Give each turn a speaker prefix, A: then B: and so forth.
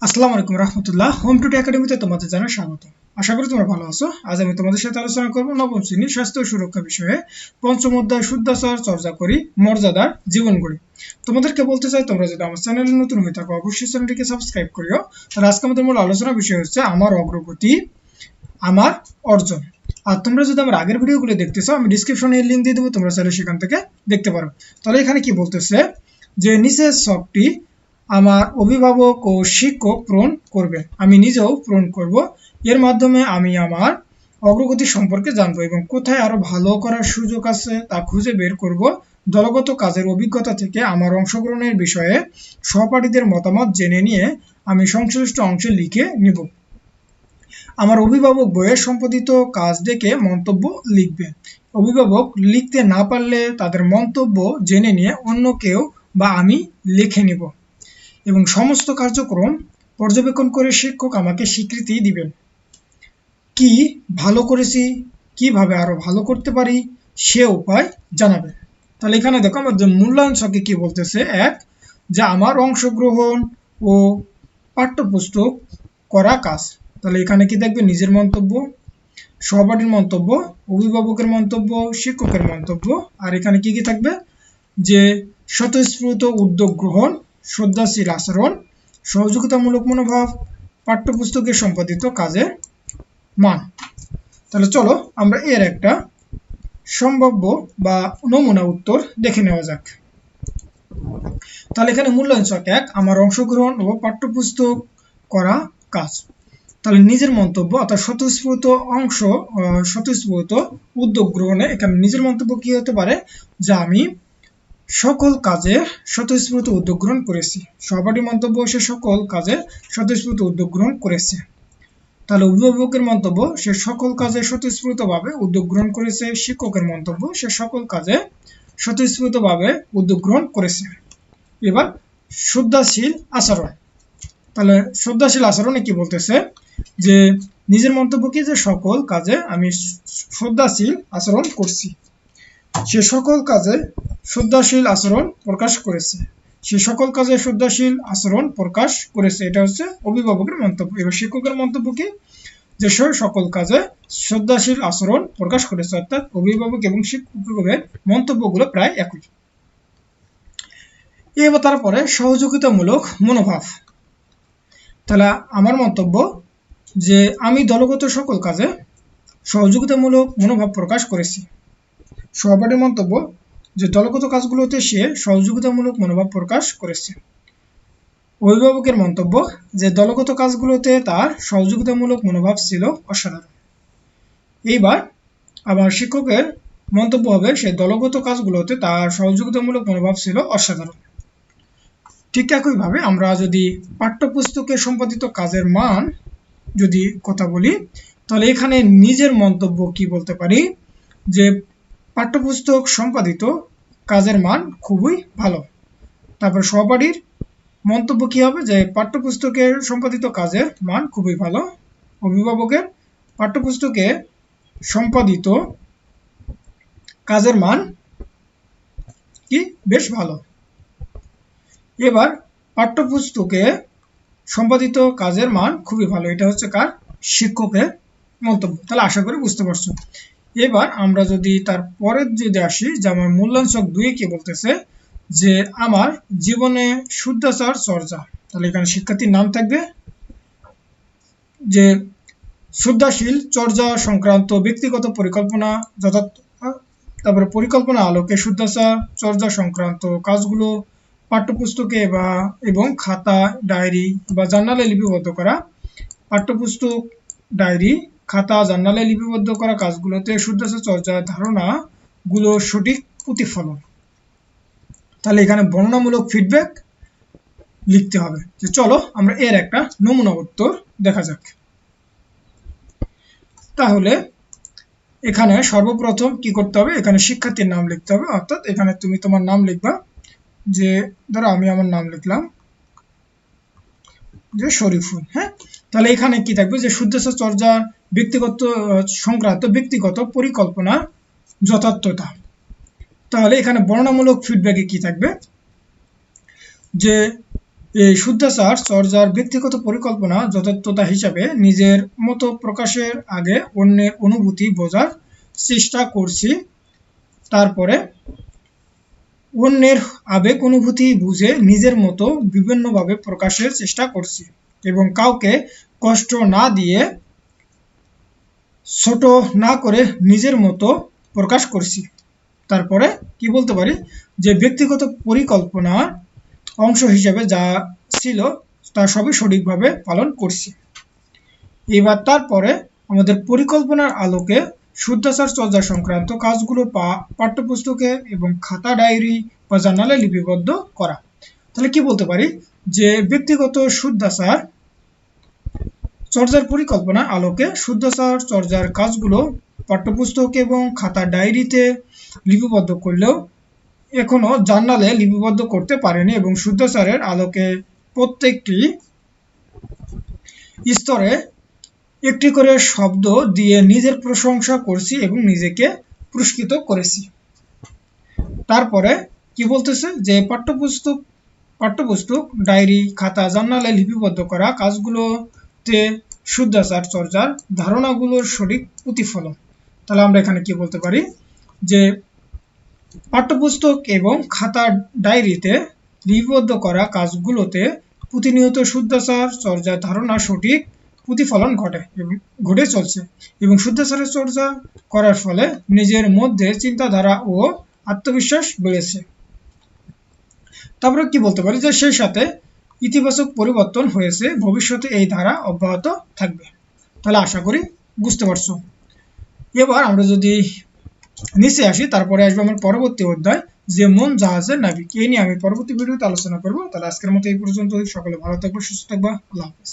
A: আসসালামু আলাইকুম রহমতুল্লাহ। Home today একাডেমিতে তোমাদের জানাই স্বাগত। আশা করি তোমরা ভালো আছো। আজ আমি তোমাদের সাথে আলোচনা করব নবম শ্রেণীর স্বাস্থ্য ও সুরক্ষা বিষয়ে পঞ্চম অধ্যায় শুদ্ধাচার চর্চা করি মর্যাদার জীবন গড়ি। তোমাদেরকে বলতে চাই, তোমরা যদি আমার চ্যানেলে নতুন হয়ে থাকো অবশ্যই চ্যানেলটিকে সাবস্ক্রাইব করিও। আর আজকে আমাদের মূল আলোচনার বিষয় হচ্ছে আমার অগ্রগতি, আমার অর্জন। আর তোমরা যদি আমার আগের ভিডিওগুলো দেখতে চাও, আমি ডিসক্রিপশনে লিংক দিয়ে দেবো, তোমরা চাইলে সেখান থেকে দেখতে পারো। তাহলে এখানে কি বলতেছে যে নিচের ছকটি আমার অভিভাবক ও শিক্ষক পূরণ করবে, আমি নিজেও পূরণ করব। এর মাধ্যমে আমি আমার অগ্রগতি সম্পর্কে জানবো এবং কোথায় আরো ভালো করার সুযোগ আছে তা খুঁজে বের করব। দলগত কাজের অভিজ্ঞতা থেকে আমার অংশগ্রহণের বিষয়ে সহপাঠীদের মতামত জেনে নিয়ে আমি সংশ্লিষ্ট অংশে লিখে নিব। আমার অভিভাবক বইয়ে সম্পাদিত কাজ দেখে মন্তব্য লিখবে। অভিভাবক লিখতে না পারলে তাদের মন্তব্য জেনে নিয়ে অন্য কেউ বা আমি লিখে নিব এবং সমস্ত কার্যক্রম পর্যবেক্ষণ করে শিক্ষক আমাকে স্বীকৃতি দিবেন। কি ভালো করেছি, কিভাবে আরো ভালো করতে পারি সে উপায় জানাবেন। তাহলে এখানে দেখো আমাদের মূল্যায়ন ছকে কি বলতেছে, এক, যে আমার অংশগ্রহণ ও পাঠ্যপুস্তক করা কাজ। তাহলে এখানে কি দেখবে, নিজের মন্তব্য, সহপাঠীর মন্তব্য, অভিভাবকের মন্তব্য, শিক্ষকের মন্তব্য। আর এখানে কি কি থাকবে, যে স্বতঃস্ফূর্ত উদ্যোগ গ্রহণ, শ্রদ্ধাশীল আচরণ, সহযোগিতামূলক মনোভাব, পাঠ্যপুস্তকে সম্পাদিত কাজের মান। তাহলে চলো আমরা এর একটা সম্ভাব্য বা নমুনা উত্তর দেখে নেওয়া যাক। তাহলে এখানে মূল্যায়ন ছক এক, আমার অংশগ্রহণ ও পাঠ্যপুস্তক করা কাজ। তাহলে নিজের মন্তব্য অর্থাৎ স্বতঃস্ফূর্ত উদ্যোগ গ্রহণে এখানে নিজের মন্তব্য কি হতে পারে, যে আমি সকল কাজে স্বতঃস্ফূর্ত উদ্যোগ গ্রহণ করেছি। সহপাঠী মন্তব্য, সে সকল কাজে স্বতঃস্ফূর্ত উদ্যোগ গ্রহণ করেছে। তাহলে অভিভাবকের মন্তব্য, সে সকল কাজে স্বতঃস্ফূর্তভাবে উদ্যোগ গ্রহণ করেছে। শিক্ষকের মন্তব্য, সে সকল কাজে স্বতঃস্ফূর্তভাবে উদ্যোগ গ্রহণ করেছে। এবার শ্রদ্ধাশীল আচরণ। তাহলে শ্রদ্ধাশীল আচরণে কি বলতেছে, যে নিজের মন্তব্য কি, যে সকল কাজে আমি শ্রদ্ধাশীল আচরণ করছি। সে সকল কাজে শ্রদ্ধাশীল আচরণ প্রকাশ করেছে। সে সকল কাজে শ্রদ্ধাশীল আচরণ প্রকাশ করেছে, এটা হচ্ছে অভিভাবকের মন্তব্য। এবার শিক্ষকের মন্তব্য কি, যে সে সকল কাজে শ্রদ্ধাশীল আচরণ প্রকাশ করেছে। অর্থাৎ অভিভাবক এবং শিক্ষকের মন্তব্যগুলো প্রায় একই। এবার তারপরে সহযোগিতামূলক মনোভাব। তাহলে আমার মন্তব্য, যে আমি দলগত সকল কাজে সহযোগিতামূলক মনোভাব প্রকাশ করেছি। সহপাঠীর মন্তব্য, যে দলগত কাজগুলোতে সে সহযোগিতামূলক মনোভাব প্রকাশ করেছে। অভিভাবকের মন্তব্য, যে দলগত কাজগুলোতে তার সহযোগিতামূলক মনোভাব ছিল অসাধারণ। এইবার আবার শিক্ষকের মন্তব্য হবে, সে দলগত কাজগুলোতে তার সহযোগিতামূলক মনোভাব ছিল অসাধারণ। ঠিক একইভাবে আমরা যদি পাঠ্যপুস্তকে সম্পাদিত কাজের মান যদি কথা বলি, তাহলে এখানে নিজের মন্তব্য কি বলতে পারি, যে পাঠ্যপুস্তক সম্পাদিত কাজের মান খুবই ভালো। তারপর সহপাঠীর মন্তব্য কি হবে, যে পাঠ্যপুস্তকে সম্পাদিত কাজের মান খুবই ভালো। অভিভাবকের পাঠ্যপুস্তকে সম্পাদিত কাজের মান কি বেশ ভালো। এবার পাঠ্যপুস্তকে সম্পাদিত কাজের মান খুবই ভালো, এটা হচ্ছে কার, শিক্ষকের মন্তব্য। তাহলে আশা করি বুঝতে পারছো। এবার আমরা যদি তারপরের যদি আসি, যে আমার মূল্যায়ন ছক 2 কি বলতেছে, যে আমার জীবনে শুদ্ধাচার চর্চা। তাহলে এখানে শিক্ষার্থীর নাম থাকবে, যে শুদ্ধাশীল চর্চা সংক্রান্ত ব্যক্তিগত পরিকল্পনা যথার্থ, তারপরে পরিকল্পনা আলোকে শুদ্ধাচার চর্চা সংক্রান্ত কাজগুলো পাঠ্যপুস্তকে এবং খাতা, ডায়েরি বা জার্নালে লিপিবদ্ধ করা। পাঠ্যপুস্তক, ডায়েরি, খাতা, জার্নালে লিপিবদ্ধ করা কাজগুলোতে শুদ্ধাচার চর্চার ধারণাগুলো সঠিক প্রতিফলন। তাহলে এখানে বর্ণনামূলক ফিডব্যাক লিখতে হবে। যে চলো আমরা এর একটা নমুনা উত্তর দেখা যাক। তাহলে এখানে সর্বপ্রথম কি করতে হবে, এখানে শিক্ষার্থীর নাম লিখতে হবে। অর্থাৎ এখানে তুমি তোমার নাম লিখবা, যে ধরো আমি আমার নাম লিখলাম, যে শরীফুল। হ্যাঁ, তাহলে এখানে কি থাকবে, যে শুদ্ধাচার চর্চার ব্যক্তিগত সংক্রান্ত ব্যক্তিগত পরিকল্পনা যথার্থতা। তাহলে এখানে বর্ণনামূলক ফিডব্যাকে কি থাকবে, যে এই শুদ্ধাচার চর্যার ব্যক্তিগত পরিকল্পনা যথার্থতা হিসাবে নিজের মতো প্রকাশের আগে অন্যের অনুভূতি বোঝার চেষ্টা করছি, তারপরে অন্যের আবেগ অনুভূতি বুঝে নিজের মতো বিভিন্নভাবে প্রকাশের চেষ্টা করছি এবং কাউকে কষ্ট না দিয়ে ছোট না করে নিজের মতো প্রকাশ করছি। তারপরে কি বলতে পারি যে ব্যক্তিগত পরিকল্পনার অংশ হিসেবে যা ছিল তা সবই সঠিকভাবে পালন করছি। এবার তারপরে আমাদের পরিকল্পনার আলোকে শুদ্ধাচার চর্চা সংক্রান্ত কাজগুলো পাঠ্যপুস্তকে এবং খাতা ডায়েরি বা জার্নালে লিপিবদ্ধ করা। তাহলে কি বলতে পারি যে ব্যক্তিগত শুদ্ধাচার চর্যার পরিকল্পনা আলোকে শুদ্ধাচার চর্যার কাজগুলো পাঠ্যপুস্তক এবং খাতা ডায়েরিতে লিপিবদ্ধ করলেও এখনো জার্নালে লিপিবদ্ধ করতে পারেনি এবং শুদ্ধাচারের আলোকে প্রত্যেকটি স্তরে একটি করে শব্দ দিয়ে নিজের প্রশংসা করছি এবং নিজেকে পুরস্কৃত করেছি। তারপরে কি বলতেছে যে পাঠ্যপুস্তক ডায়েরি খাতা জার্নালে লিপিবদ্ধ করা কাজগুলোতে শুদ্ধাচার চর্চার ধারণাগুলোর সঠিক প্রতিফলন। তাহলে আমরা এখানে কি বলতে পারি যে পাঠ্যপুস্তক এবং খাতা ডায়েরিতে লিপিবদ্ধ করা কাজগুলোতে প্রতিনিয়ত শুদ্ধাচার চর্চার ধারণা সঠিক প্রতিফলন ঘটে চলছে এবং শুদ্ধাচারের চর্চা করার ফলে নিজের মধ্যে চিন্তাধারা ও আত্মবিশ্বাস বেড়েছে। তারপরে কি বলতে পারি যে সেই সাথে ইতিবাচক পরিবর্তন হয়েছে, ভবিষ্যতে এই ধারা অব্যাহত থাকবে। তাহলে আশা করি বুঝতে পারছো। এবার আমরা যদি নিচে আসি, তারপরে আসবে আমার পরবর্তী অধ্যায় যে মন জাহাজের নাবিক। এই নিয়ে আমি পরবর্তী ভিডিওতে আলোচনা করবো। তাহলে আজকের মতো এই পর্যন্ত। সকলে ভালো থাকবো, সুস্থ থাকবো। আল্লাহ হাফেজ।